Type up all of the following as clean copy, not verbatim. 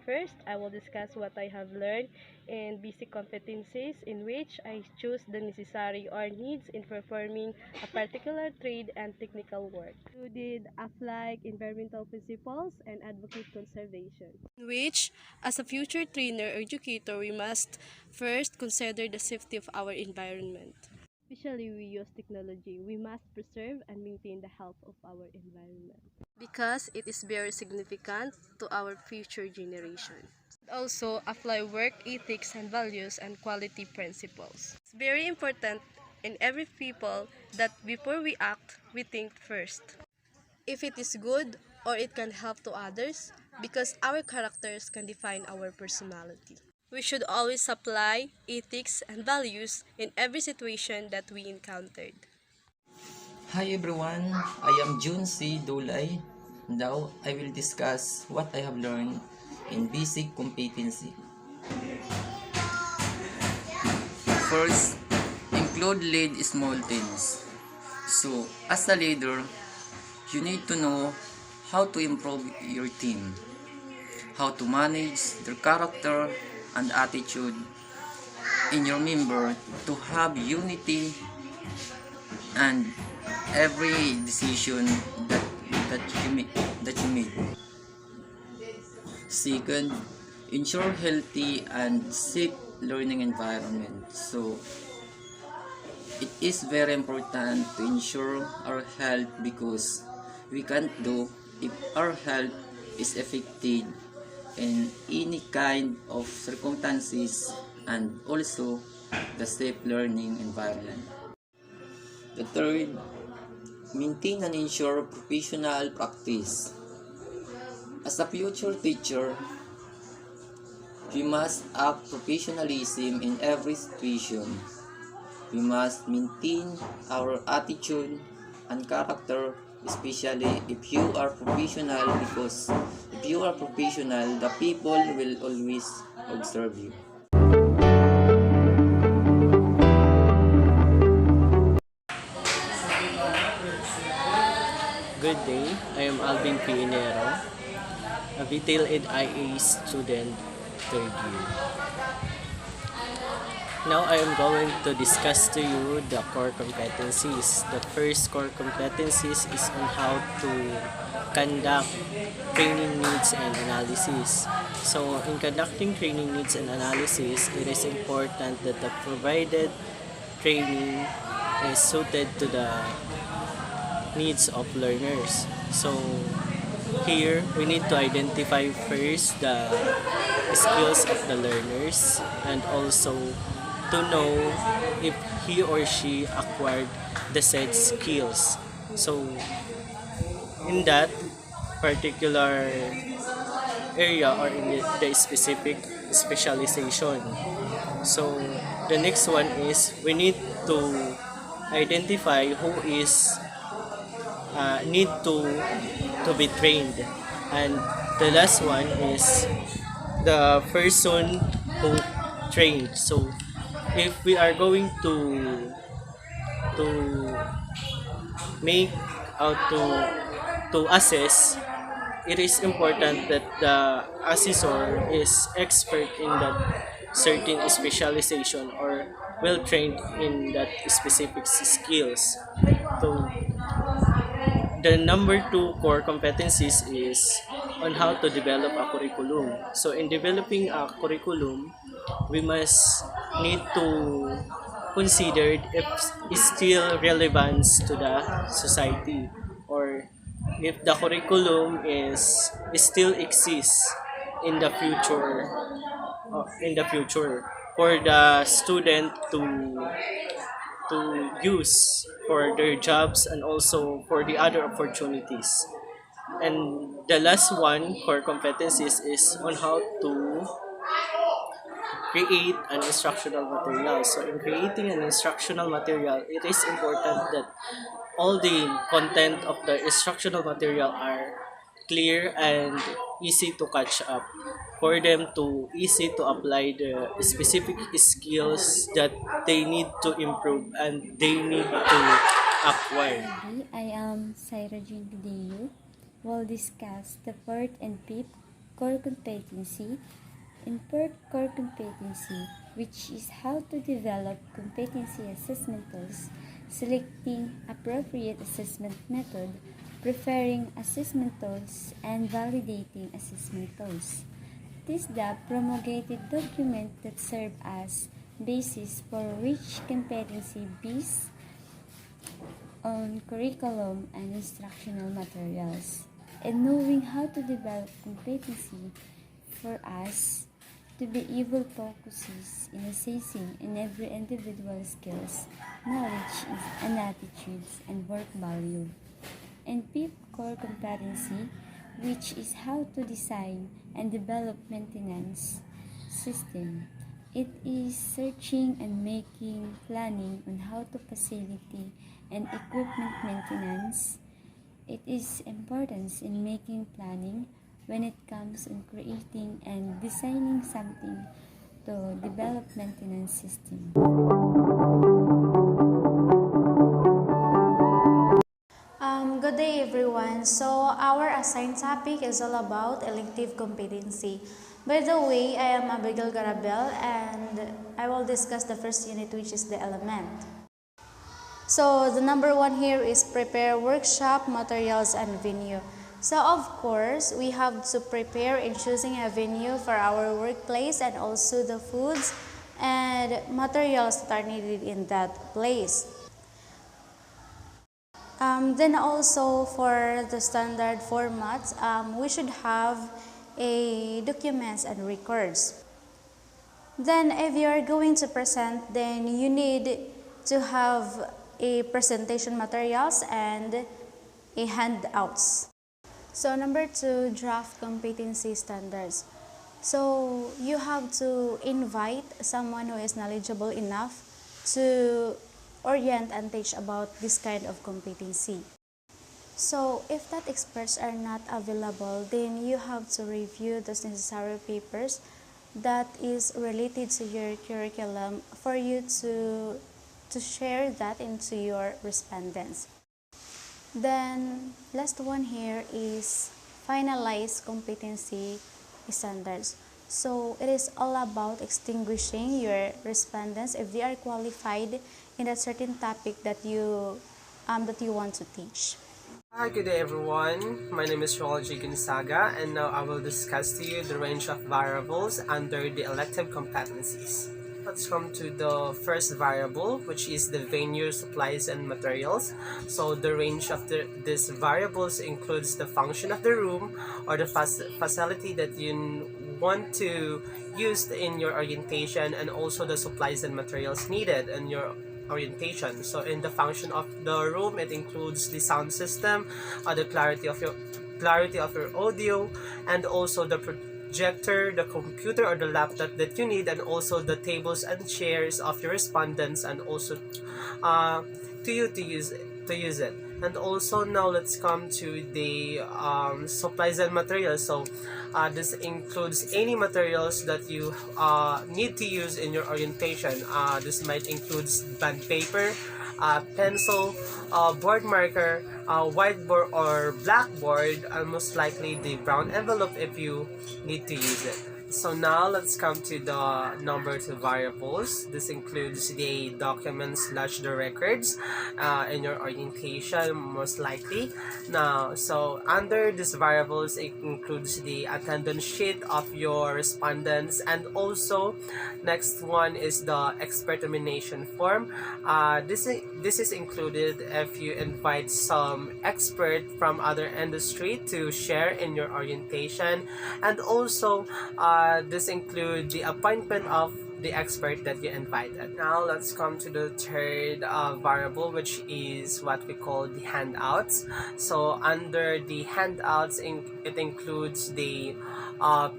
First, I will discuss what I have learned in basic competencies in which I choose the necessary or needs in performing a particular trade and technical work. You did apply environmental principles and advocate conservation. In which, as a future trainer or educator, we must first consider the safety of our environment. Especially we use technology, we must preserve and maintain the health of our environment because it is very significant to our future generation. Also, apply work ethics and values and quality principles. It's very important in every people that before we act, we think first. If it is good or it can help to others because our characters can define our personality. We should always apply ethics and values in every situation that we encountered. Hi everyone, I am Jun C. Dulay. Now I will discuss what I have learned in basic competency. First, include lead small teams. So, as a leader, you need to know how to improve your team, how to manage their character and attitude in your member to have unity and every decision that you make. Second, ensure healthy and safe learning environment. So it is very important to ensure our health because we can't do if our health is affected in any kind of circumstances and also the safe learning environment. The third, maintain and ensure professional practice. As a future teacher, we must act professionalism in every situation. We must maintain our attitude and character, especially if you are professional, because if you are professional, the people will always observe you. Good day, I am Alvin Pinero, a retail ed IA student, third year. Now I am going to discuss to you the core competencies. The first core competencies is on how to conduct training needs and analysis. So in conducting training needs and analysis, it is important that the provided training is suited to the needs of learners. So here we need to identify first the skills of the learners and also to know if he or she acquired the said skills. So in that particular area or in the specific specialization. So the next one is we need to identify who is need to be trained, and the last one is the person who trained. So if we are going to make out to assess, it is important that the assessor is expert in that certain specialization or well trained in that specific skills. So the number two core competencies is on how to develop a curriculum. So in developing a curriculum, we must need to consider if it's still relevant to the society or if the curriculum is still exists in the future for the student to use for their jobs and also for the other opportunities. And the last one, core competencies, is on how to create an instructional material. So in creating an instructional material, it is important that all the content of the instructional material are clear and easy to catch up for them to easy to apply the specific skills that they need to improve and they need to acquire. I am Saira Jean Pideo. We'll discuss the fourth and fifth core competency, and per core competency, which is how to develop competency assessment tools, selecting appropriate assessment method, preferring assessment tools, and validating assessment tools. It is the promulgated document that serve as basis for which competency based on curriculum and instructional materials. And knowing how to develop competency for us to be able focuses in assessing in every individual skills, knowledge and attitudes and work value. And fifth core competency, which is how to design and develop maintenance system. It is searching and making planning on how to facility and equipment maintenance. It is importance in making planning when it comes in creating and designing something to develop maintenance system. Good day everyone. So our assigned topic is all about elective competency. By the way, I am Abigail Garabel and I will discuss the first unit, which is the element. So the number one here is prepare workshop materials and venue. So of course, we have to prepare in choosing a venue for our workplace and also the foods and materials that are needed in that place. Then also for the standard formats, we should have a documents and records. Then if you are going to present, then you need to have a presentation materials and a handouts. So number two, draft competency standards. So you have to invite someone who is knowledgeable enough to orient and teach about this kind of competency. So if that experts are not available, then you have to review those necessary papers that is related to your curriculum for you to share that into your respondents. Then last one here is finalize competency standards. So it is all about extinguishing your respondents if they are qualified in a certain topic that you want to teach. Hi, good day everyone. My name is Joel G. Gonzaga and now I will discuss to you the range of variables under the elective competencies. Let's come to the first variable, which is the venue, supplies, and materials. So the range of these variables includes the function of the room or the facility that you want to use in your orientation and also the supplies and materials needed in your orientation. So in the function of the room, it includes the sound system, the clarity of your audio, and also the projector, the computer or the laptop that you need, and also the tables and chairs of your respondents, and also to use it. And also now let's come to the supplies and materials. So this includes any materials that you need to use in your orientation. This might include bond paper, pencil, board marker, whiteboard or blackboard, and most likely the brown envelope if you need to use it. So now let's come to the number two variables. This includes the documents / the records in your orientation, most likely. Now, so under these variables, it includes the attendance sheet of your respondents, and also next one is the expert nomination form. This is included if you invite some expert from other industry to share in your orientation, and also this includes the appointment of the expert that you invited. Now let's come to the third variable, which is what we call the handouts. So under the handouts, it includes the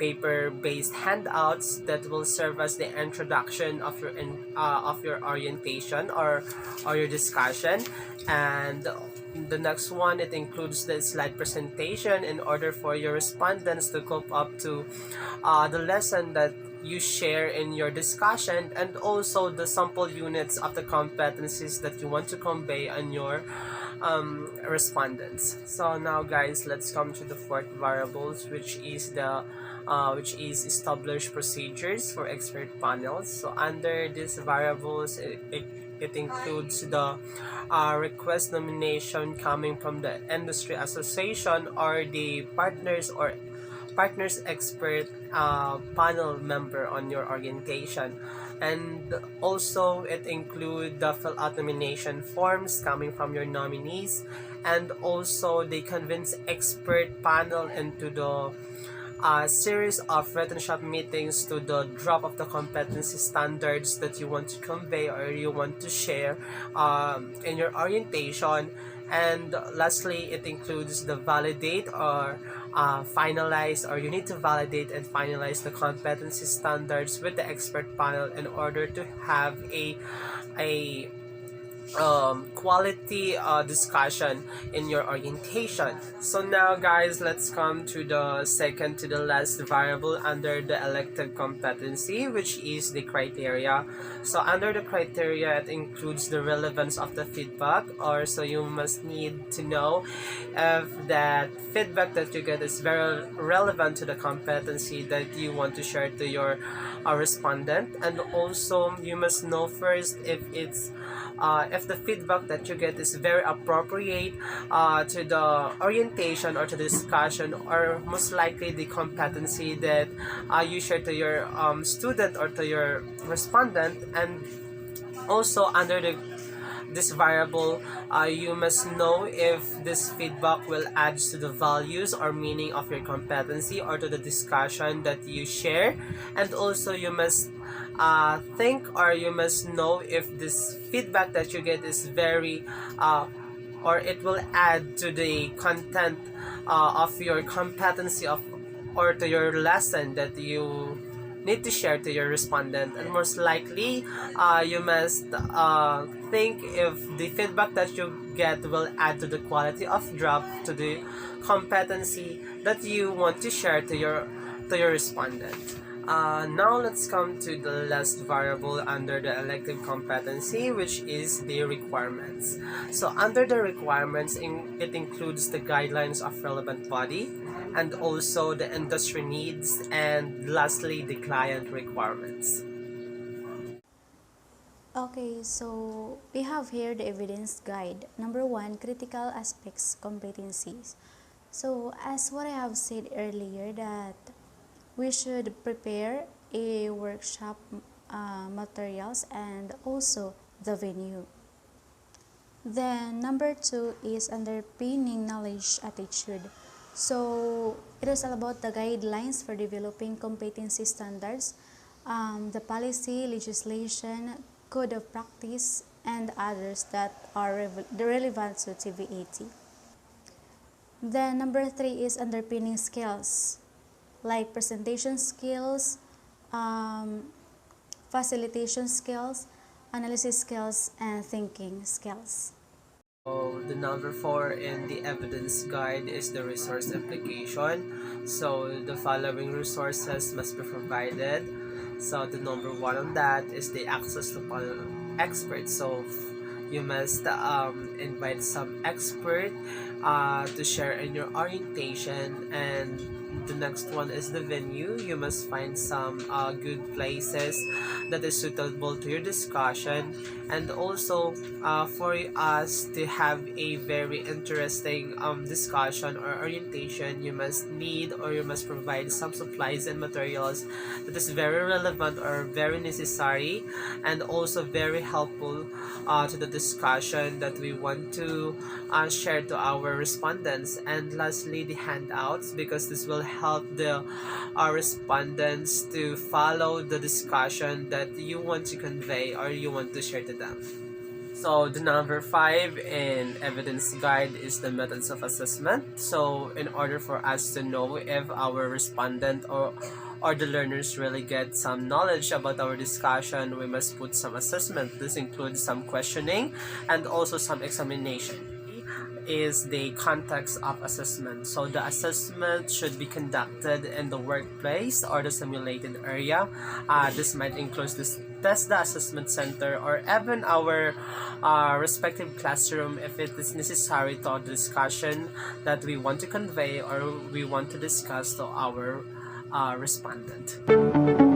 paper-based handouts that will serve as the introduction of your orientation or your discussion. And the next one, it includes the slide presentation in order for your respondents to cope up to the lesson that you share in your discussion, and also the sample units of the competencies that you want to convey on your respondents. So now guys, let's come to the fourth variables, which is the which is establish procedures for expert panels. So under these variables, it includes the request nomination coming from the industry association or the partners expert panel member on your orientation. And also it include the fill out nomination forms coming from your nominees, and also they convince expert panel into the series of written shop meetings to the drop of the competency standards that you want to convey or you want to share in your orientation. And lastly, it includes the validate or finalize, or you need to validate and finalize the competency standards with the expert panel in order to have a quality discussion in your orientation. So now guys, let's come to the second to the last variable under the elective competency, which is the criteria. So under the criteria, it includes the relevance of the feedback, or so you must need to know if that feedback that you get is very relevant to the competency that you want to share to your respondent. And also you must know first if the feedback that you get is very appropriate to the orientation or to the discussion, or most likely the competency that you share to your student or to your respondent. And also under this variable, you must know if this feedback will add to the values or meaning of your competency or to the discussion that you share. And also you must think, or you must know if this feedback that you get is very or it will add to the content of your competency of or to your lesson that you need to share to your respondent. And most likely you must think if the feedback that you get will add to the quality of drop to the competency that you want to share to your respondent. Now let's come to the last variable under the elective competency, which is the requirements. So under the requirements, it includes the guidelines of relevant body, and also the industry needs, and lastly the client requirements. Okay, so we have here the evidence guide. Number 1, critical aspects competencies. So as what I have said earlier, that we should prepare a workshop materials and also the venue. Then number 2 is underpinning knowledge attitude. So it is all about the guidelines for developing competency standards, the policy, legislation, code of practice, and others that are relevant to TVAT. Then number 3 is underpinning skills, like presentation skills, facilitation skills, analysis skills, and thinking skills. So the number 4 in the evidence guide is the resource application. So the following resources must be provided. So the number 1 on that is the access to panel experts. So you must invite some expert to share in your orientation. And the next one is the venue. You must find some good places that is suitable to your discussion. And also for us to have a very interesting discussion or orientation, you must need, or you must provide some supplies and materials that is very relevant or very necessary, and also very helpful to the discussion that we want to share to our respondents. And lastly, the handouts, because this will help our respondents to follow the discussion that you want to convey or you want to share to them. So the number 5 in evidence guide is the methods of assessment. So in order for us to know if our respondent or the learners really get some knowledge about our discussion, we must put some assessment. This includes some questioning and also some examination. Is the context of assessment. So the assessment should be conducted in the workplace or the simulated area. This might include this test the assessment center or even our respective classroom if it is necessary to the discussion that we want to convey or we want to discuss to our respondent.